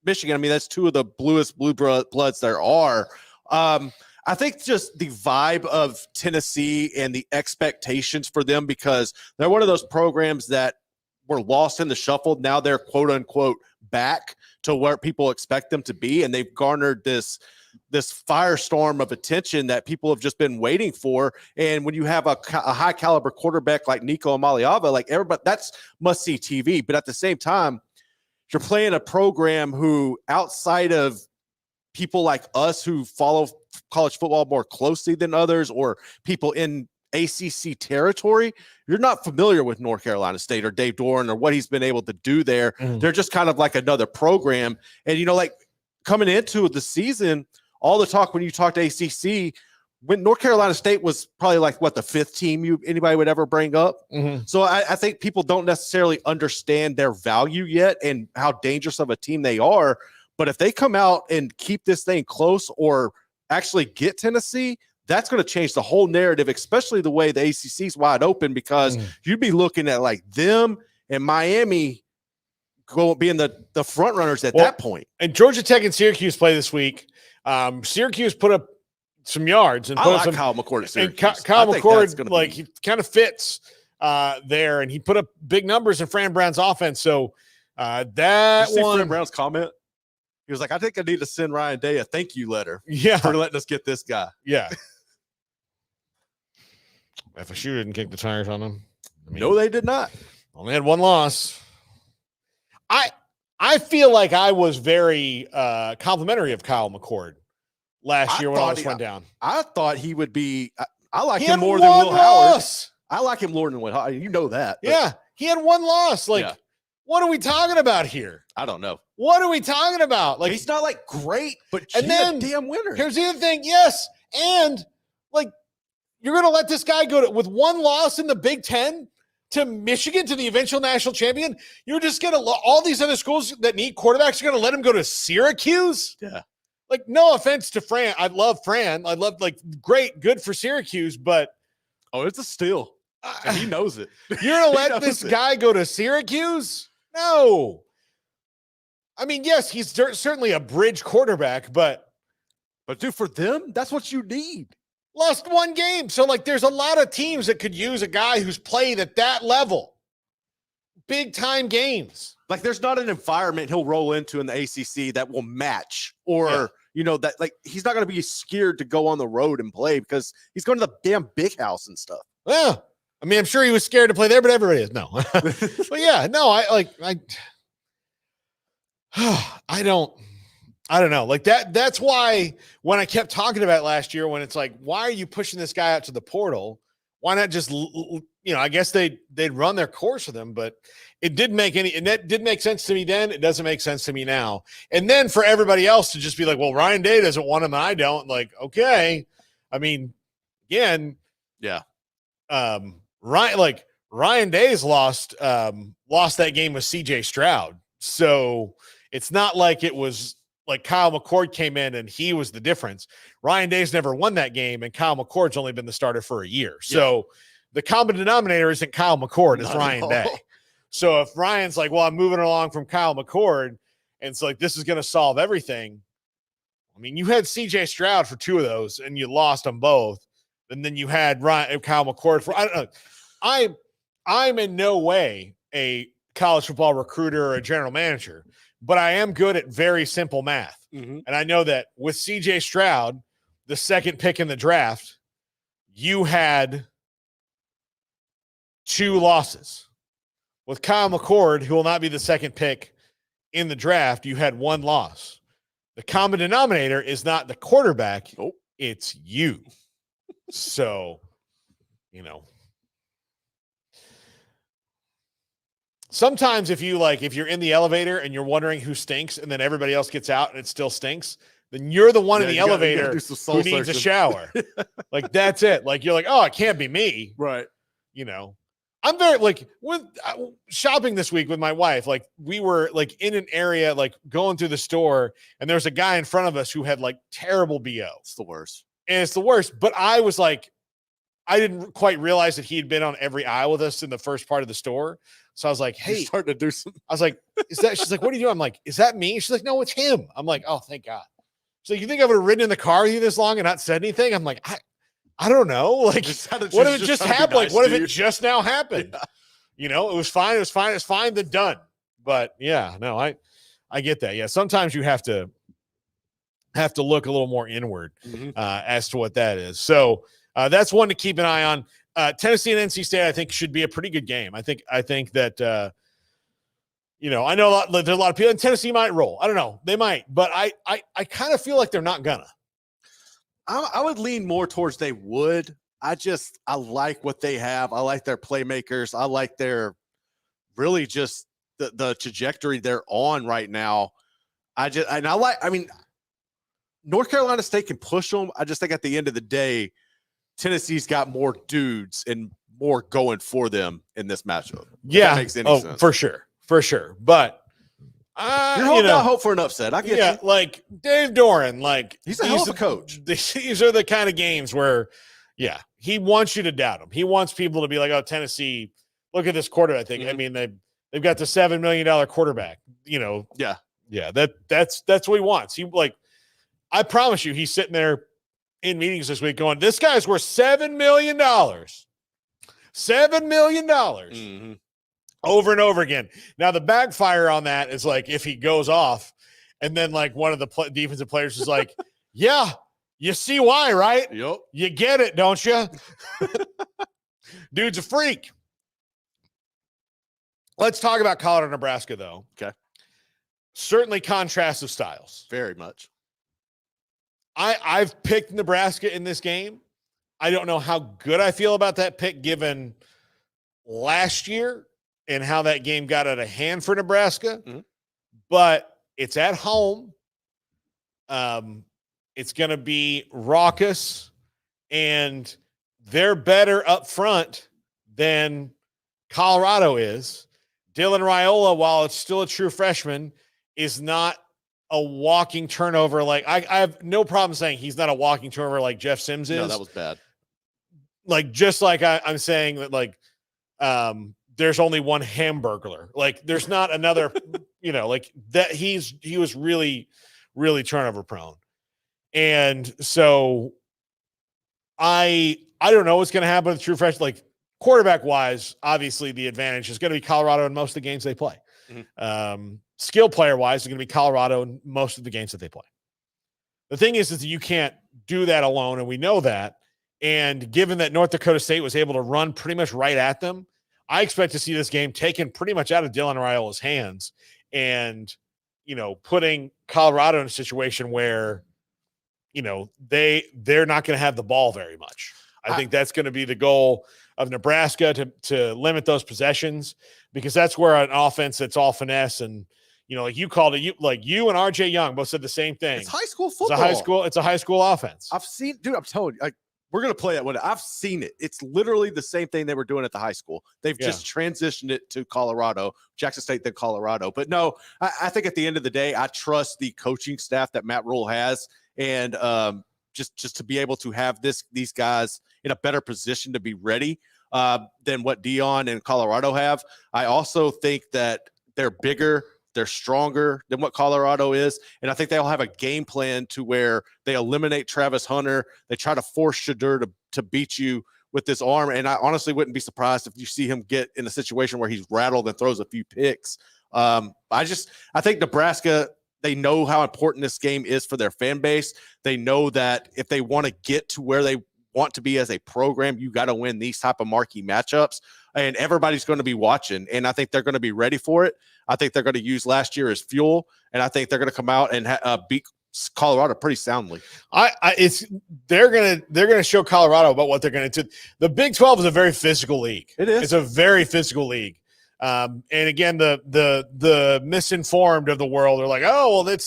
Michigan. I mean, that's two of the bluest blue bloods there are. I think just the vibe of Tennessee and the expectations for them, because they're one of those programs that were lost in the shuffle. Now they're quote unquote back to where people expect them to be. And they've garnered this firestorm of attention that people have just been waiting for. And when you have a high caliber quarterback like Nico Amaliava, like everybody, that's must see TV. But at the same time, you're playing a program who, outside of people like us who follow college football more closely than others, or people in ACC territory, you're not familiar with North Carolina State or Dave Doran or what he's been able to do there. They're just kind of like another program. And, you know, like coming into the season, all the talk when you talk to ACC, when North Carolina State was probably like what the fifth team anybody would ever bring up. So I think people don't necessarily understand their value yet and how dangerous of a team they are. But if they come out and keep this thing close or actually get Tennessee, that's going to change the whole narrative, especially the way the ACC is wide open, because you'd be looking at like them and Miami being the front runners at that point. And Georgia Tech and Syracuse play this week. Syracuse put up some yards and I like Kyle McCord at Syracuse. And Kyle McCord, like, he kind of fits there, and he put up big numbers in Fran Brown's offense. So that Did you see one, Fran Brown's comment? He was like, I think I need to send Ryan Day a thank you letter for letting us get this guy. Yeah. FSU didn't kick the tires on him. I mean, no, they did not. Only had one loss. I feel like I was very complimentary of Kyle McCord last year when all this went down. I thought he would be. I like him more than Will Howard. I like him more than Will Howard. You know that. Yeah. He had one loss. Like, what are we talking about here? I don't know. What are we talking about? Like, he's not like great, but and he's then a damn winner. Here's the other thing. Yes. And like, you're going to let this guy go with one loss in the Big Ten to Michigan, to the eventual national champion. You're just going to, all these other schools that need quarterbacks, you're going to let him go to Syracuse? Yeah. Like, no offense to Fran. I love Fran. I love, like, great, good for Syracuse, but. Oh, it's a steal. And he knows it. You're going to let this guy go to Syracuse? No. I mean, yes, he's certainly a bridge quarterback, but dude, for them, that's what you need. Lost one game. So, like, there's a lot of teams that could use a guy who's played at that level. Big time games. Like, there's not an environment he'll roll into in the ACC that will match, or, you know, that, like, he's not going to be scared to go on the road and play because he's going to the damn big house and stuff. Yeah. I mean, I'm sure he was scared to play there, but everybody is. No. But yeah, no, I don't know. Like that's why when I kept talking about it last year, when it's like, why are you pushing this guy out to the portal? Why not just, you know, I guess they'd run their course with him, but it didn't make sense to me then. It doesn't make sense to me now. And then for everybody else to just be like, well, Ryan Day doesn't want him and I don't. Like, okay. I mean, again, yeah. Ryan Day's lost that game with CJ Stroud. So it's not like it was like Kyle McCord came in and he was the difference. Ryan Day's never won that game, and Kyle McCord's only been the starter for a year. So the common denominator isn't Kyle McCord, it's Ryan Day. So if Ryan's like, well, I'm moving along from Kyle McCord, and it's like, this is going to solve everything. I mean, you had CJ Stroud for 2 of those and you lost them both. And then you had Kyle McCord for, I don't know. I'm in no way a college football recruiter or a general manager, but I am good at very simple math. Mm-hmm. And I know that with CJ Stroud, the second pick in the draft, you had 2 losses. With Kyle McCord, who will not be the second pick in the draft, you had 1 loss. The common denominator is not the quarterback. Nope. It's you. So, you know, sometimes if you're in the elevator and you're wondering who stinks and then everybody else gets out and it still stinks, then you're the one in the elevator who needs a shower. Like, that's it. Like, you're like, oh, it can't be me. Right. You know, I'm very with shopping this week with my wife. Like, we were in an area, going through the store, and there's a guy in front of us who had terrible BO. It's the worst. And it's the worst. But I was I didn't quite realize that he had been on every aisle with us in the first part of the store. So I was like, hey, you're starting to do some. I was like, is that, she's like, what are you doing? I'm like, is that me? She's like, no, it's him. I'm like, oh, thank God. She's like, you think I would have ridden in the car with you this long and not said anything? I'm like, I don't know. What if it just happened? Nice, what if it just now happened? Yeah. You know, it was fine. It was fine. It's fine. Then done. But yeah, no, I get that. Yeah. Sometimes you have to look a little more inward as to what that is. So that's one to keep an eye on. Tennessee and NC State, I think, should be a pretty good game. I think that, you know, I know there's a lot of people, and Tennessee might roll. I don't know. They might. But I kind of feel like they're not gonna. I would lean more towards they would. I like what they have. I like their playmakers. I like their really just the trajectory they're on right now. North Carolina State can push them. I just think at the end of the day, Tennessee's got more dudes and more going for them in this matchup. Yeah. If that makes any sense. For sure. For sure. But you're holding out hope for an upset. I get you. Like Dave Doran, he's a hell of a coach. These are the kind of games where, yeah, he wants you to doubt him. He wants people to be like, oh, Tennessee, look at this quarterback thing. I mean, they've got the $7 million quarterback, you know. Yeah. Yeah. That's what he wants. I promise you, he's sitting there in meetings this week going, this guy's worth $7 million. $7 million over and over again. Now, the backfire on that is if he goes off and then one of the defensive players is like, yeah, you see why, right? Yep. You get it, don't you? Dude's a freak. Let's talk about Colorado, Nebraska, though. Okay. Certainly contrast of styles. Very much. I've picked Nebraska in this game. I don't know how good I feel about that pick given last year and how that game got out of hand for Nebraska. But it's at home. It's going to be raucous, and they're better up front than Colorado is. Dylan Raiola, while it's still a true freshman, is not a walking turnover. I have no problem saying he's not a walking turnover like Jeff Sims is. No, that was bad. Just like I'm saying that there's only one Hamburglar. There's not another, that he was really, really turnover prone. And so I don't know what's going to happen with true freshman. Quarterback wise, obviously the advantage is going to be Colorado in most of the games they play. Skill player wise, it's going to be Colorado in most of the games that they play. The thing is that you can't do that alone, and we know that. And given that North Dakota State was able to run pretty much right at them, I expect to see this game taken pretty much out of Dylan Raiola's hands and, putting Colorado in a situation where, they're not going to have the ball very much. I think that's going to be the goal of Nebraska to limit those possessions, because that's where an offense that's all finesse and, you called it, you and RJ Young both said the same thing. It's high school football. It's a high school offense. I've seen, dude, I'm telling you, we're going to play that one. I've seen it. It's literally the same thing they were doing at the high school. They've just transitioned it to Colorado, Jackson State, then Colorado. But no, I think at the end of the day, I trust the coaching staff that Matt Rule has. And just to be able to have these guys in a better position to be ready than what Dion and Colorado have. I also think that they're bigger. They're stronger than what Colorado is. And I think they'll have a game plan to where they eliminate Travis Hunter. They try to force Shadur to beat you with this arm. And I honestly wouldn't be surprised if you see him get in a situation where he's rattled and throws a few picks. I think Nebraska, they know how important this game is for their fan base. They know that if they want to get to where they want to be as a program, you got to win these type of marquee matchups, and everybody's going to be watching. And I think they're going to be ready for it. I think they're going to use last year as fuel, and I think they're going to come out and beat Colorado pretty soundly. They're gonna show Colorado about what they're going to do. The Big 12 is a very physical league. It is. It's a very physical league. And again, the misinformed of the world are like, oh, well,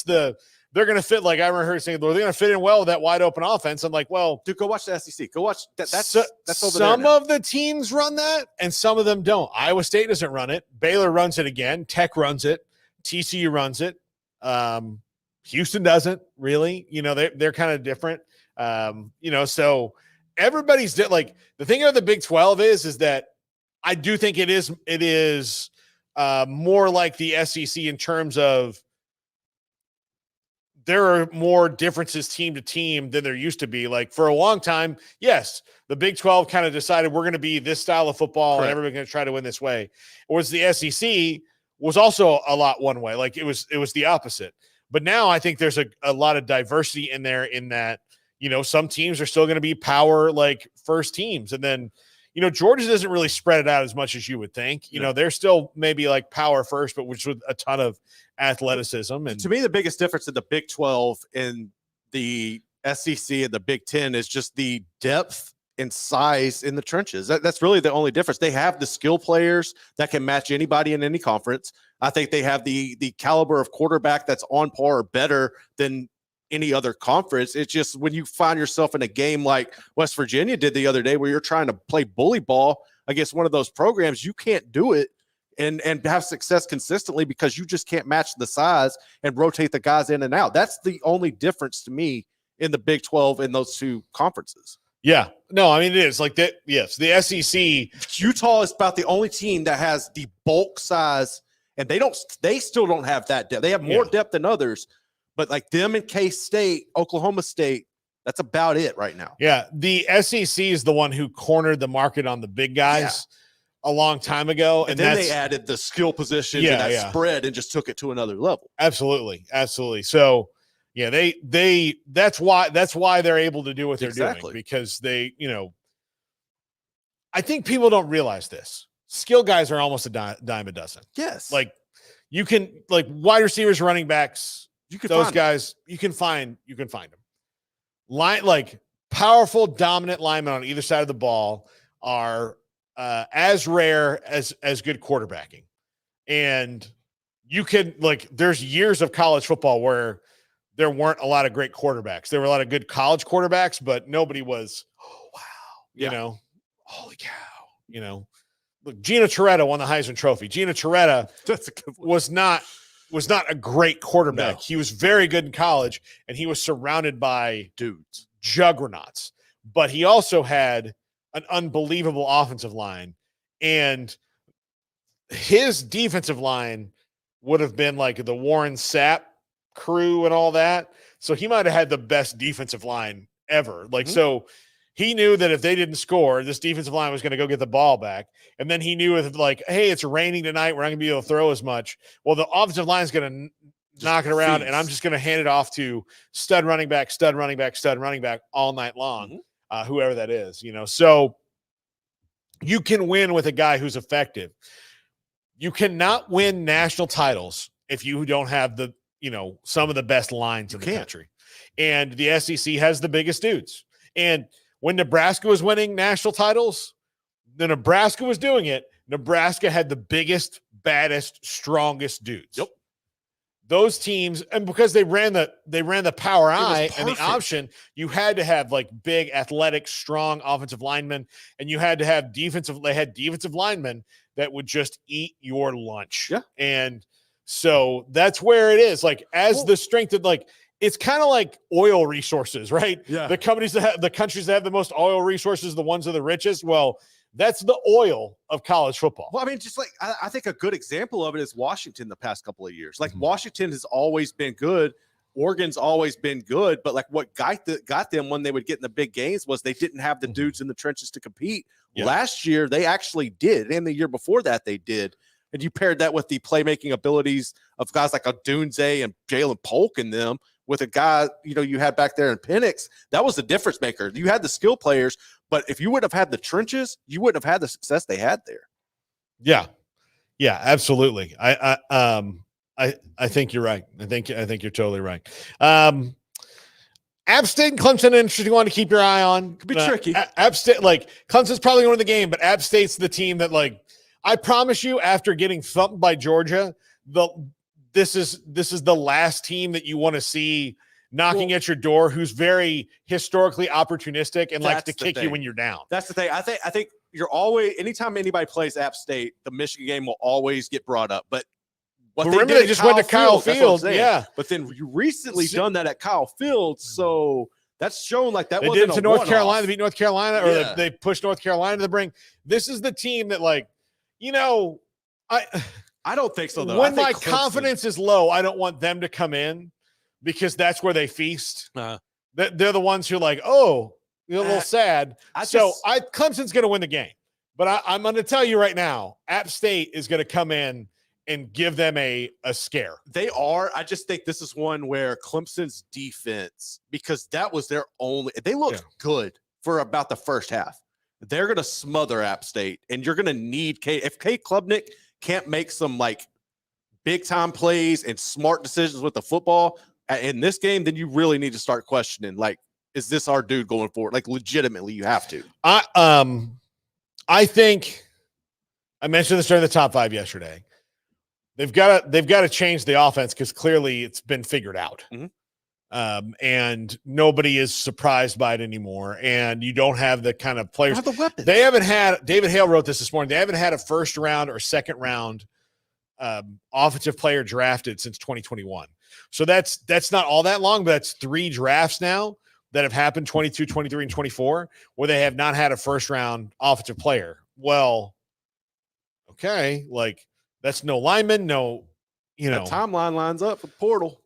they're going to fit. Like I remember her saying, they're going to fit in well with that wide open offense. I'm like, well, dude, go watch the SEC. Go watch that. That's some of the teams run that, and some of them don't. Iowa State doesn't run it. Baylor runs it again. Tech runs it. TCU runs it. Houston doesn't really. They're kind of different. So everybody's like the thing about the Big 12 is that I do think it is more like the SEC in terms of there are more differences team to team than there used to be. Like for a long time, yes, the Big 12 kind of decided we're going to be this style of football. Correct. And everybody's going to try to win this way. Whereas the SEC was also a lot one way. Like it was the opposite. But now I think there's a lot of diversity in there in that, some teams are still going to be power like first teams. And then, Georgia doesn't really spread it out as much as you would think. They're still maybe like power first, but which with a ton of athleticism. And to me, the biggest difference in the Big 12 and the SEC and the Big 10 is just the depth and size in the trenches. That's really the only difference. They have the skill players that can match anybody in any conference. I think they have the caliber of quarterback that's on par or better than any other conference. It's just when you find yourself in a game like West Virginia did the other day where you're trying to play bully ball against one of those programs, you can't do it and have success consistently because you just can't match the size and rotate the guys in and out. That's the only difference to me in the Big 12 in those two conferences. Yeah. No, I mean, it is like that. Yes. The SEC. Utah is about the only team that has the bulk size, and they still don't have that depth. They have more depth than others. But like them in K-State, Oklahoma State, that's about it right now. Yeah, the SEC is the one who cornered the market on the big guys a long time ago. And then they added the skill positions and that spread and just took it to another level. Absolutely. Absolutely. So, yeah, that's why they're able to do what they're doing because they, I think people don't realize this. Skill guys are almost a dime a dozen. Yes. Like you can, like wide receivers, running backs, those guys, you can find them. Like powerful, dominant linemen on either side of the ball are as rare as good quarterbacking. And you can there's years of college football where there weren't a lot of great quarterbacks. There were a lot of good college quarterbacks, but nobody was, holy cow, Look, Gino Torretta won the Heisman Trophy. Gino Torretta was not a great quarterback. No. He was very good in college, and he was surrounded by juggernauts. But he also had an unbelievable offensive line, and his defensive line would have been like the Warren Sapp crew and all that. So he might have had the best defensive line ever. So he knew that if they didn't score, this defensive line was going to go get the ball back. And then he knew if hey, it's raining tonight, we're not going to be able to throw as much. Well, the offensive line is going to knock it around, and I'm just going to hand it off to stud running back all night long, whoever that is, So you can win with a guy who's effective. You cannot win national titles if you don't have some of the best lines in the country. And the SEC has the biggest dudes. And when Nebraska was winning national titles, Nebraska was doing it. Nebraska had the biggest, baddest, strongest dudes. Yep. Those teams, and because they ran the power eye and the option, you had to have big, athletic, strong offensive linemen, and you had to have defensive linemen that would just eat your lunch. Yeah. And so that's where it is. The strength of it's kind of like oil resources, right? Yeah. The countries that have the most oil resources, the ones that are the richest. Well, That's the oil of college football. Well, I mean, just like I think a good example of it is Washington the past couple of years. Like Washington has always been good. Oregon's always been good, but like what got them when they would get in the big games was they didn't have the dudes in the trenches to compete. Yeah. Last year, they actually did, and the year before that, they did. And you paired that with the playmaking abilities of guys like Odunze and Jalen Polk in them with a guy, you had back there in Penix. That was the difference maker. You had the skill players, but if you would have had the trenches, you wouldn't have had the success they had there. Yeah. Yeah, absolutely. I think you're right. I think you're totally right. App State and Clemson, an interesting one to keep your eye on. Could be tricky. App State, Clemson's probably going to win the game, but App State's the team that, I promise you, after getting thumped by Georgia, this is the last team that you want to see knocking at your door, who's very historically opportunistic and likes to kick you when you're down. That's the thing. I think you're always, anytime anybody plays App State, the Michigan game will always get brought up, but. Remember, they just went to Kyle Field. Yeah. But then you recently done that at Kyle Field. So that's shown that they wasn't did it to North one-off. Carolina. They beat North Carolina, or they pushed North Carolina to the brink. This is the team that, I don't think so, though. When my confidence is low, I don't want them to come in because that's where they feast. They're the ones who are a little sad. Clemson's going to win the game. But I'm going to tell you right now, App State is going to come in and give them a scare. They are. I just think this is one where Clemson's defense, because that was their only – they looked good for about the first half. They're going to smother App State, and you're going to need – if Kate Klubnik can't make some, big-time plays and smart decisions with the football in this game, then you really need to start questioning, is this our dude going forward? Legitimately, you have to. I think – I mentioned this during the top 5 yesterday. They've got to change the offense because clearly it's been figured out. And nobody is surprised by it anymore. And you don't have the kind of players. Have the weapons. They haven't had – David Hale wrote this morning. They haven't had a first-round or second-round offensive player drafted since 2021. So that's not all that long, but that's 3 drafts now that have happened, 22, 23, and 24, where they have not had a first-round offensive player. Well, okay, that's no lineman, no, That timeline lines up with portal.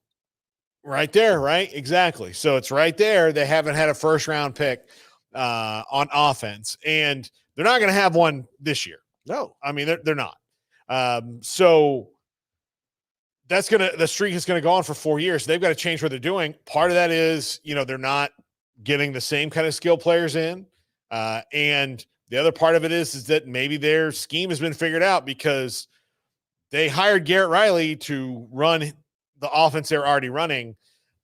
Right there, right? Exactly. So it's right there. They haven't had a first-round pick on offense, and they're not going to have one this year. No. I mean, they're not. So the streak is going to go on for 4 years. They've got to change what they're doing. Part of that is, they're not getting the same kind of skill players in. And the other part of it is that maybe their scheme has been figured out because they hired Garrett Riley to run the offense they're already running.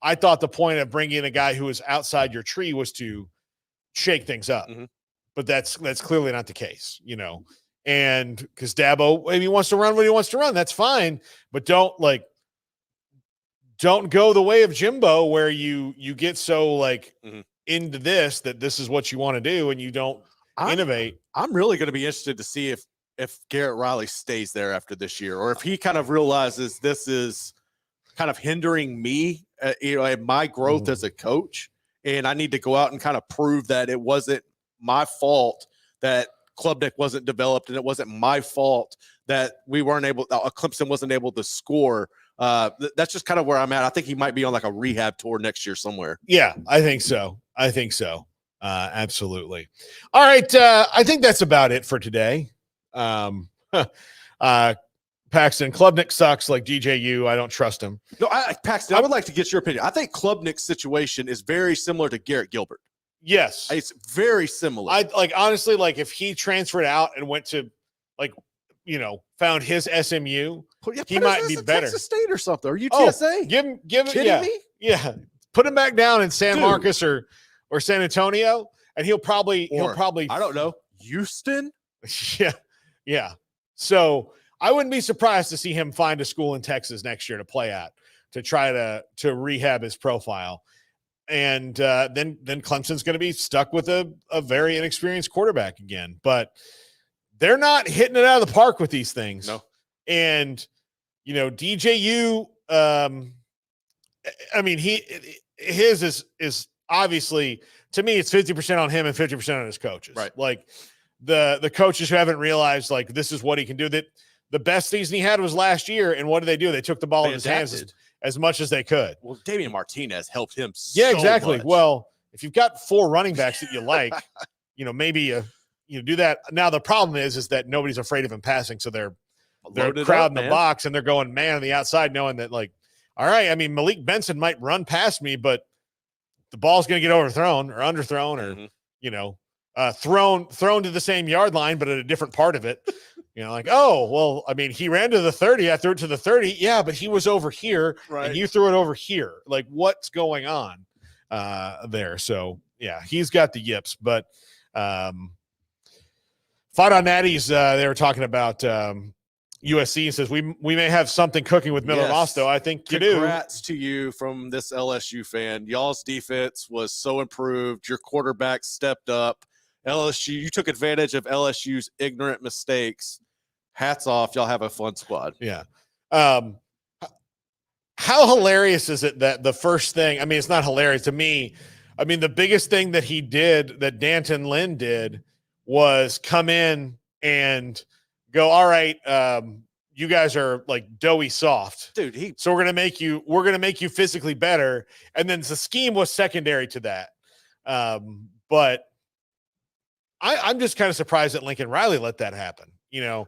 I thought the point of bringing in a guy who was outside your tree was to shake things up. But that's clearly not the case, And because Dabo maybe wants to run what he wants to run, that's fine. But don't go the way of Jimbo where you get so into this that this is what you want to do and you don't innovate. I'm really going to be interested to see if Garrett Riley stays there after this year, or if he kind of realizes this is kind of hindering me, in my growth as a coach, and I need to go out and kind of prove that it wasn't my fault that Klubnik wasn't developed, and it wasn't my fault that Clemson wasn't able to score. That's just kind of where I'm at. I think he might be on a rehab tour next year somewhere. Yeah, I think so. Absolutely. All right. I think that's about it for today. Paxton, Klubnik sucks like DJU. I don't trust him. No, Paxton, I would like to get your opinion. I think Klubnik's situation is very similar to Garrett Gilbert. Yes. It's very similar. Honestly, if he transferred out and went to found his SMU, he might be better. Texas State or something, or UTSA. Give him Kidding me? Yeah. Put him back down in San Marcos or San Antonio, and he'll probably I don't know, Houston. Yeah. So I wouldn't be surprised to see him find a school in Texas next year to play at, to try to rehab his profile. And then Clemson's going to be stuck with a very inexperienced quarterback again. But they're not hitting it out of the park with these things. No. And, DJU, his is obviously, to me, it's 50% on him and 50% on his coaches. Right. the coaches who haven't realized like this is what he can do. That the best season he had was last year, and what did they do? They took the ball in his hands as much as they could. Well, Damian Martinez helped him. Yeah, exactly. Much. Well, if you've got 4 running backs that you like, maybe do that. Now the problem is that nobody's afraid of him passing, so they're crowding the box and they're going man on the outside, knowing that like, all right, I mean Malik Benson might run past me, but the ball's going to get overthrown or underthrown or thrown to the same yard line, but at a different part of it. Like, oh, well, I mean, he ran to the 30. I threw it to the 30. Yeah, but he was over here, right, and you threw it over here. Like, what's going on there? So, yeah, he's got the yips. But Fight on Natty's, they were talking about USC and says, we may have something cooking with Miller Mosto. I think you do. Congrats to you from this LSU fan. Y'all's defense was so improved. Your quarterback stepped up. LSU, you took advantage of LSU's ignorant mistakes. Hats off. Y'all have a fun squad. Yeah. How hilarious is it that the first thing, I mean, it's not hilarious to me. I mean, the biggest thing that he did, that Danton Lynn did, was come in and go, all right, you guys are like doughy soft. Dude, so we're going to make you physically better. And then the scheme was secondary to that. But I'm just kind of surprised that Lincoln Riley let that happen.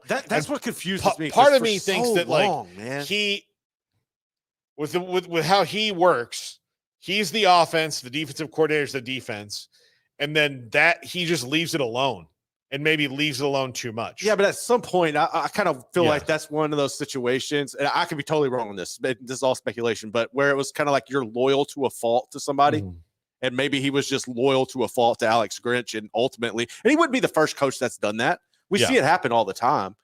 That's what confuses me. Part of me thinks that long, like man. he, with how he works, he's the offense, the defensive coordinator's the defense, and then that he just leaves it alone and maybe leaves it alone too much. Yeah, but at some point, I kind of feel like that's one of those situations, and I could be totally wrong on this. This is all speculation, but where it was kind of like you're loyal to a fault to somebody. Mm-hmm. And maybe he was just loyal to a fault to Alex Grinch, and ultimately, and he wouldn't be the first coach that's done that. We see it happen all the time.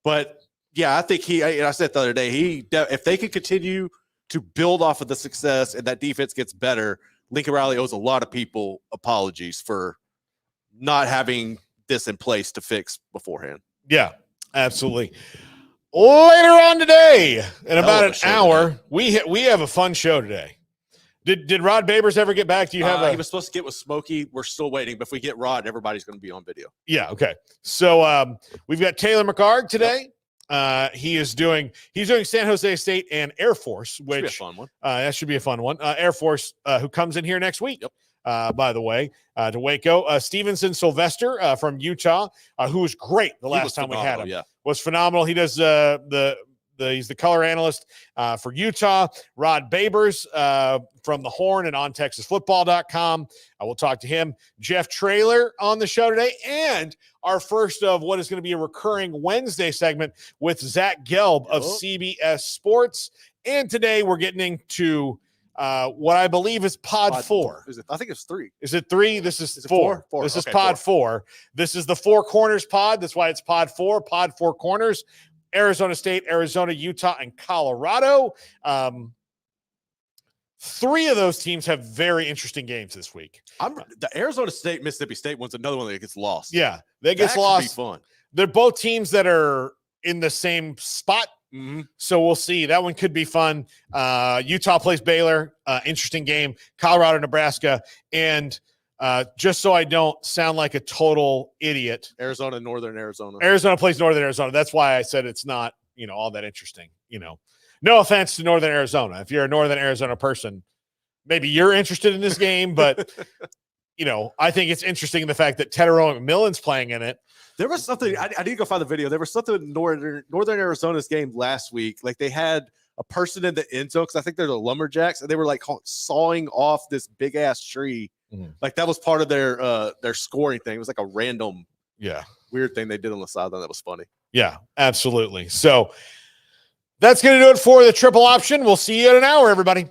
But yeah, I think and I said the other day, if they can continue to build off of the success and that defense gets better, Lincoln Riley owes a lot of people apologies for not having this in place to fix beforehand. Yeah, absolutely. Later on today, in about an hour, we have a fun show today. Did Rod Babers ever get back? Do you have he was supposed to get with Smokey. We're still waiting, but if we get Rod, everybody's going to be on video. Yeah, okay. So we've got Taylor McCarg today. Yep. He's doing San Jose State and Air Force, which should be a fun one. That should be a fun one. Air Force, who comes in here next week. Yep. By the way, to Waco. Stevenson Sylvester from Utah, who was great the last time we had him. Yeah. Was phenomenal. He does he's the color analyst for Utah. Rod Babers from the Horn and on TexasFootball.com. We'll talk to him. Jeff Traylor on the show today, and our first of what is going to be a recurring Wednesday segment with Zach Gelb of CBS Sports. And today we're getting into what I believe is Pod 4. I think it's 3. Is it 3? This is 4. This is okay, Pod 4. This is the Four Corners pod. That's why it's Pod 4. Pod 4 Corners. Arizona State, Arizona, Utah, and Colorado. 3 of those teams have very interesting games this week. The Arizona State, Mississippi State one's another one that gets lost. Yeah, that gets lost. Be fun. They're both teams that are in the same spot. Mm-hmm. So we'll see. That one could be fun. Utah plays Baylor. Interesting game. Colorado, Nebraska. And just so I don't sound like a total idiot, Arizona, Northern Arizona. Arizona plays Northern Arizona. That's why I said it's not, all that interesting. No offense to Northern Arizona. If you're a Northern Arizona person, maybe you're interested in this game, but I think it's interesting the fact that Tedero McMillan's playing in it. There was something I need to go find the video. There was something in Northern Arizona's game last week. Like they had a person in the end zone because I think they're the Lumberjacks, and they were like sawing off this big ass tree. Mm-hmm. Like that was part of their scoring thing. It was like a random, weird thing they did on the sideline that was funny. Yeah, absolutely. So that's going to do it for the triple option. We'll see you in an hour, everybody.